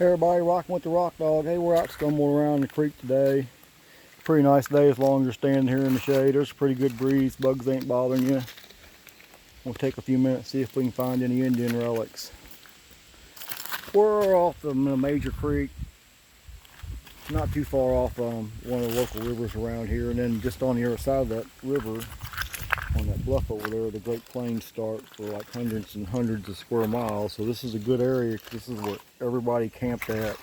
Hey everybody, rocking with the Rock Dog. Hey, we're out stumbling around the creek today. Pretty nice day as long as you're standing here in the shade. There's a pretty good breeze. Bugs ain't bothering you. We'll take a few minutes, see if we can find any Indian relics. We're off the major creek, not too far off one of the local rivers around here, and then just on the other side of that river, on that bluff over there, the Great Plains start for like hundreds and hundreds of square miles. So this is a good area. This is where everybody camped at,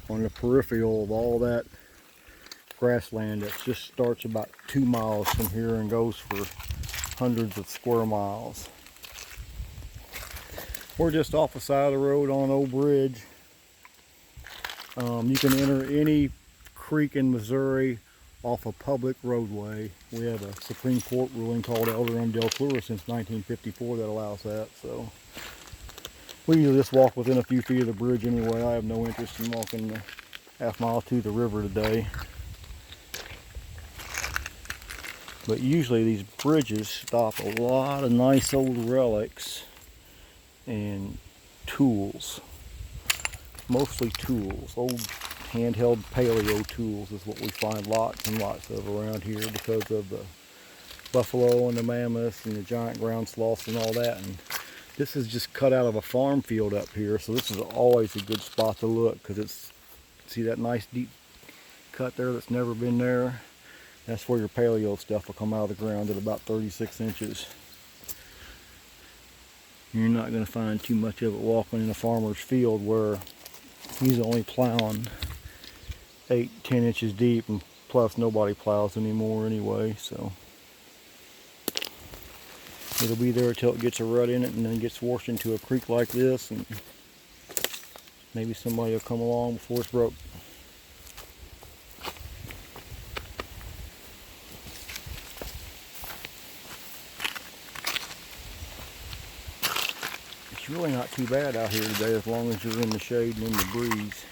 on the peripheral of all that grassland that just starts about 2 miles from here and goes for hundreds of square miles. We're just off the side of the road on an old bridge. You can enter any creek in Missouri off a public roadway. We have a Supreme Court ruling called El Del Fleur since 1954 that allows that. So we usually just walk within a few feet of the bridge anyway. I have no interest in walking the half mile to the river today. But usually these bridges stop a lot of nice old relics and tools. Mostly tools, old handheld paleo tools is what we find lots and lots of around here because of the buffalo and the mammoths and the giant ground sloths and all that. And this is just cut out of a farm field up here, so this is always a good spot to look because it's, see that nice deep cut there that's never been there? That's where your paleo stuff will come out of the ground at about 36 inches. You're not going to find too much of it walking in a farmer's field where he's only plowing 8-10 inches deep, and plus nobody plows anymore anyway, so it'll be there until it gets a rut in it and then gets washed into a creek like this, and maybe somebody will come along before it's broke. It's really not too bad out here today as long as you're in the shade and in the breeze.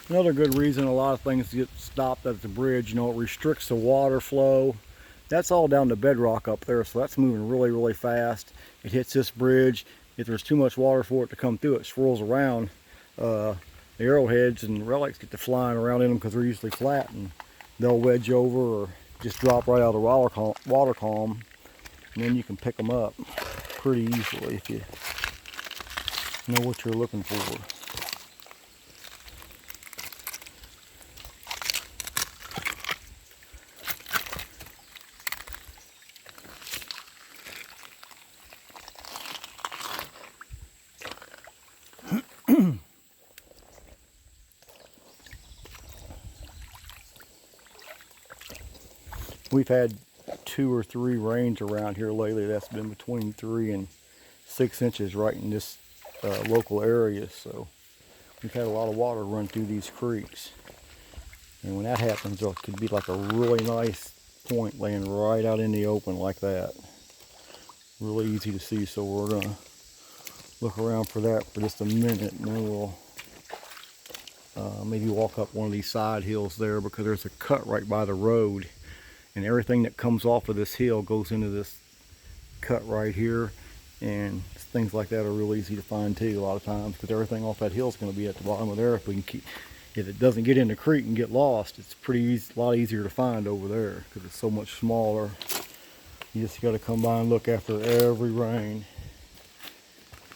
Another good reason a lot of things get stopped at the bridge, you know, it restricts the water flow. That's all down to bedrock up there, so that's moving really, really fast. It hits this bridge. If there's too much water for it to come through, it swirls around. The arrowheads and relics get to flying around in them because they're usually flat, and they'll wedge over or just drop right out of the water column, and then you can pick them up pretty easily if you know what you're looking for. We've had 2 or 3 rains around here lately. That's been between 3 and 6 inches right in this local area. So we've had a lot of water run through these creeks. And when that happens, it could be like a really nice point laying right out in the open like that. Really easy to see, so we're going to look around for that for just a minute, and then we'll maybe walk up one of these side hills there, because there's a cut right by the road. And everything that comes off of this hill goes into this cut right here, and things like that are real easy to find too a lot of times, because everything off that hill is going to be at the bottom of there. If it doesn't get in the creek and get lost, it's pretty easy, a lot easier to find over there because it's so much smaller. You just got to come by and look after every rain,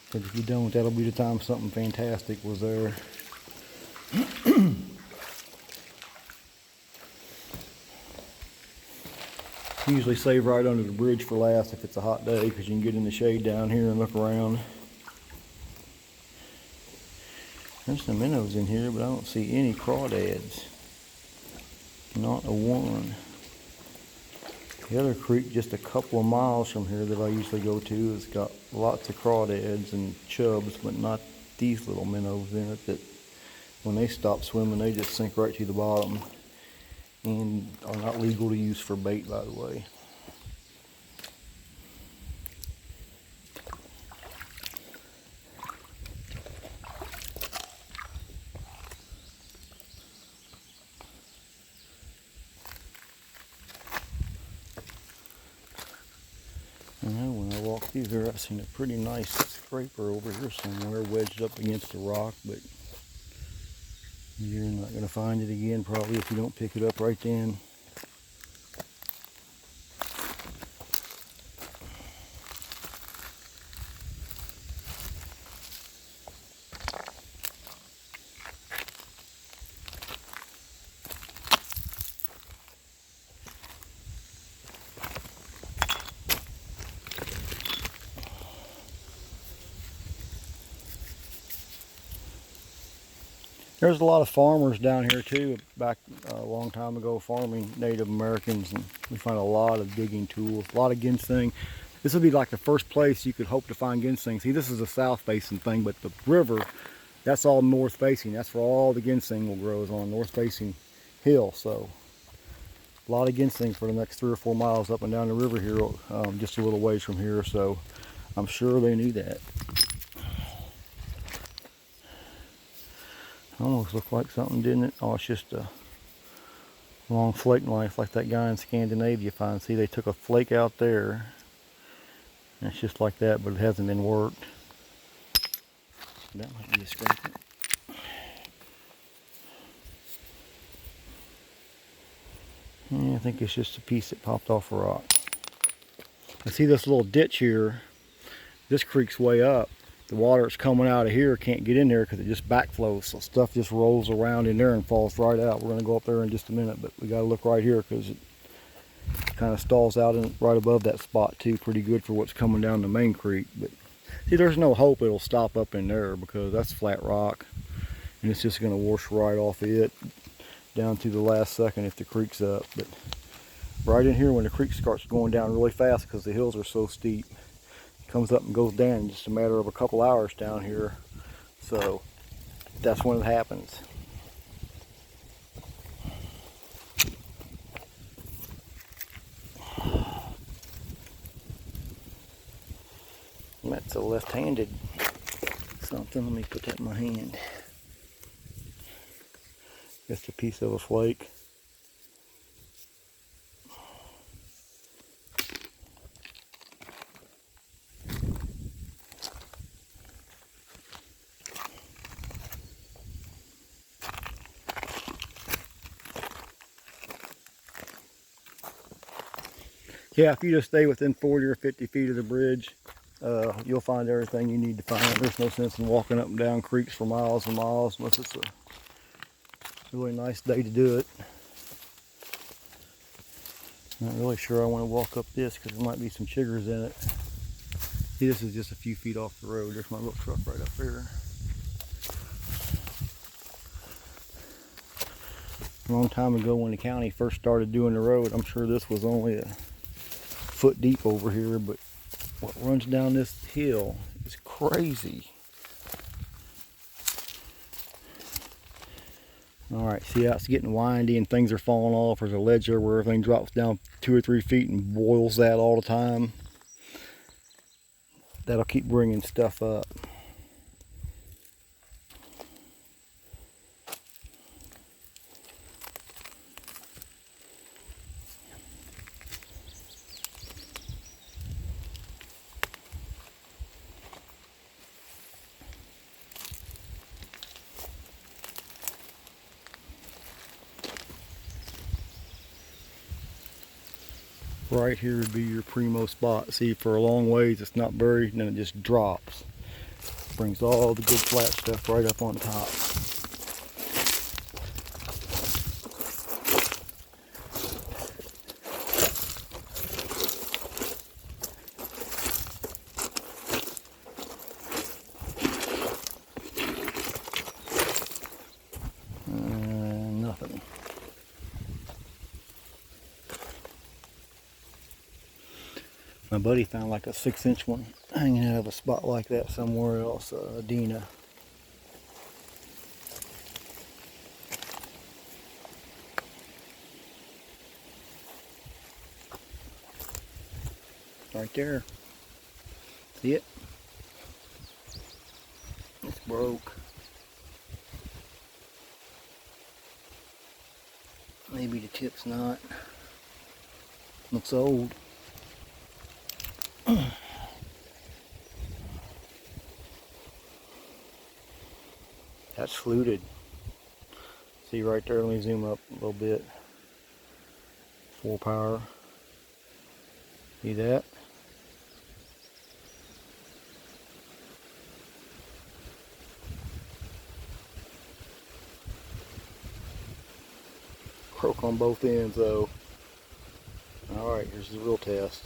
because if you don't, that'll be the time something fantastic was there. Usually save right under the bridge for last if it's a hot day, because you can get in the shade down here and look around. There's some minnows in here, but I don't see any crawdads. Not a one. The other creek just a couple of miles from here that I usually go to has got lots of crawdads and chubs, but not these little minnows in it that when they stop swimming they just sink right to the bottom, and are not legal to use for bait, by the way. I know when I walk through here, I've seen a pretty nice scraper over here somewhere wedged up against the rock, but you're not going to find it again probably if you don't pick it up right then. There's a lot of farmers down here too, back a long time ago, farming Native Americans, and we find a lot of digging tools, a lot of ginseng. This would be like the first place you could hope to find ginseng. See, this is a south facing thing, but the river, that's all north facing. That's where all the ginseng will grow, is on a north facing hill. So a lot of ginseng for the next 3 or 4 miles up and down the river here, just a little ways from here. So I'm sure they knew that. Almost looked like something, didn't it? Oh, it's just a long flake knife like that guy in Scandinavia finds. See, they took a flake out there. And it's just like that, but it hasn't been worked. That might be a scraper. Yeah, I think it's just a piece that popped off a rock. I see this little ditch here. This creek's way up. The water that's coming out of here can't get in there because it just backflows, so stuff just rolls around in there and falls right out. We're going to go up there in just a minute, but we got to look right here because it kind of stalls out right above that spot too, pretty good for what's coming down the main creek. But see, there's no hope it'll stop up in there because that's flat rock, and it's just going to wash right off it down to the last second if the creek's up. But right in here, when the creek starts going down really fast because the hills are so steep, comes up and goes down in just a matter of a couple hours down here. So that's when it happens. That's a left-handed something. Let me put that in my hand. Just a piece of a flake. Yeah, if you just stay within 40 or 50 feet of the bridge, you'll find everything you need to find. There's no sense in walking up and down creeks for miles and miles unless it's a really nice day to do it. Not really sure I want to walk up this because there might be some chiggers in it. See, this is just a few feet off the road. There's my little truck right up there. A long time ago when the county first started doing the road, I'm sure this was only a foot deep over here, but what runs down this hill is crazy. All right, see how it's getting windy and things are falling off. There's a ledge there where everything drops down 2 or 3 feet and boils that all the time. That'll keep bringing stuff up. Right here would be your primo spot. See, for a long ways it's not buried and then it just drops. Brings all the good flat stuff right up on top. Nothing. My buddy found like a 6-inch one hanging out of a spot like that somewhere else, Dina. Right there. See it? It's broke. Maybe the tip's not. Looks old. it's fluted. See right there, let me zoom up a little bit. Full power. See that? Broke on both ends though. Alright, here's the real test.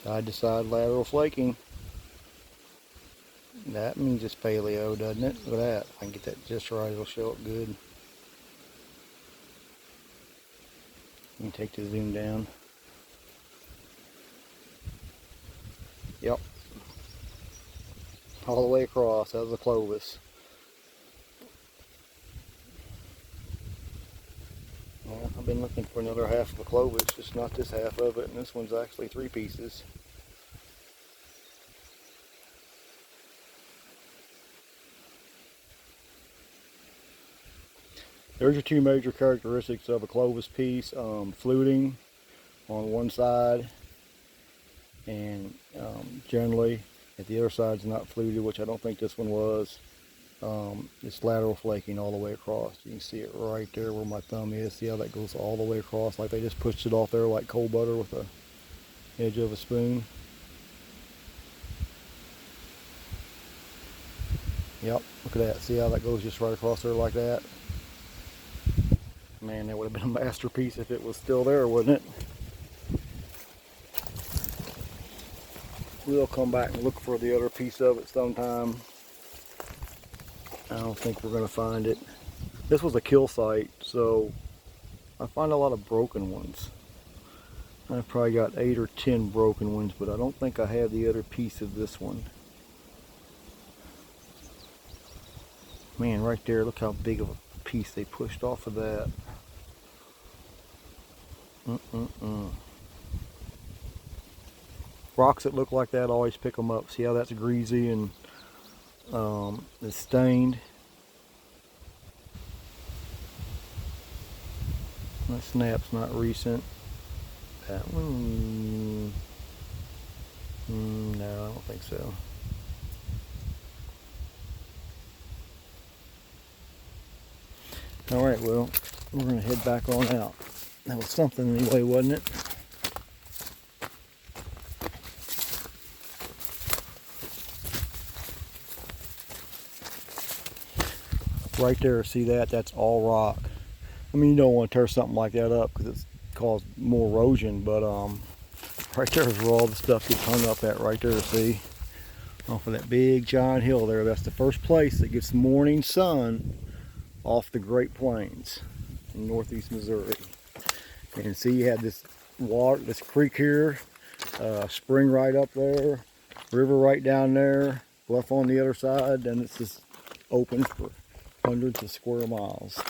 Side to side lateral flaking. That means it's paleo, doesn't it? Look at that. If I can get that just right, it'll show up good. Let me take the zoom down. Yep. All the way across. That was a Clovis. Well, I've been looking for another half of a Clovis, just not this half of it, and this one's actually 3 pieces. There's your 2 major characteristics of a Clovis piece: fluting on one side, and generally if the other side's not fluted, which I don't think this one was, it's lateral flaking all the way across. You can see it right there where my thumb is. See how that goes all the way across, like they just pushed it off there like cold butter with the edge of a spoon. Yep, look at that. See how that goes just right across there like that? Man, that would have been a masterpiece if it was still there, wouldn't it? We'll come back and look for the other piece of it sometime. I don't think we're going to find it. This was a kill site, so I find a lot of broken ones. I've probably got 8 or 10 broken ones, but I don't think I have the other piece of this one. Man, right there, look how big of a piece they pushed off of that. Rocks that look like that, always pick them up. See how that's greasy and it's stained. That snap's not recent. That one, no, I don't think so. Alright, well, we're going to head back on out. That was something anyway, wasn't it? Right there, see that? That's all rock. I mean, you don't want to tear something like that up because it's caused more erosion, but right there is where all the stuff gets hung up at right there, see? Off of that big giant hill there. That's the first place that gets morning sun off the Great Plains in northeast Missouri. And see, you had this water, this creek here, spring right up there, river right down there, bluff on the other side, and it's just open for hundreds of square miles.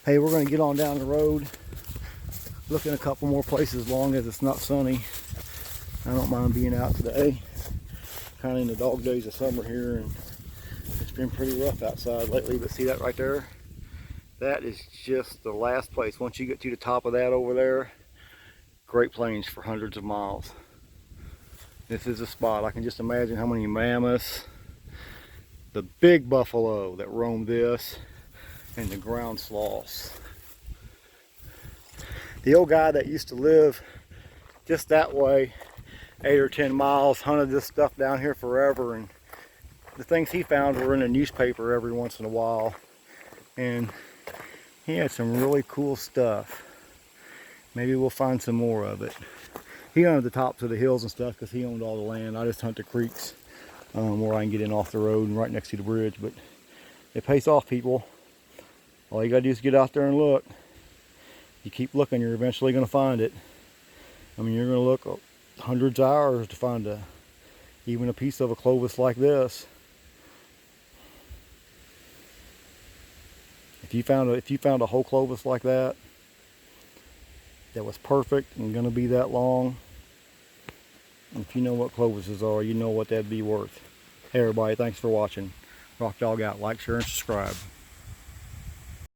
Hey, we're going to get on down the road, looking a couple more places as long as it's not sunny. I don't mind being out today. Kind of in the dog days of summer here, and it's been pretty rough outside lately, but see that right there? That is just the last place. Once you get to the top of that over there, Great Plains for hundreds of miles. This is a spot. I can just imagine how many mammoths, the big buffalo that roam this, and the ground sloths. The old guy that used to live just that way, 8 or 10 miles, hunted this stuff down here forever, and the things he found were in a newspaper every once in a while, and he had some really cool stuff. Maybe we'll find some more of it. He owned the tops of the hills and stuff because he owned all the land. I just hunt the creeks where I can get in off the road and right next to the bridge. But it pays off, people. All you gotta do is get out there and look. You keep looking, you're eventually gonna find it. I mean, you're gonna look hundreds of hours to find even a piece of a Clovis like this. If you found a whole Clovis like that was perfect and gonna be that long, if you know what Clovises are, you know what that'd be worth. Hey everybody, thanks for watching. Rock Dog out. Like, share, and subscribe.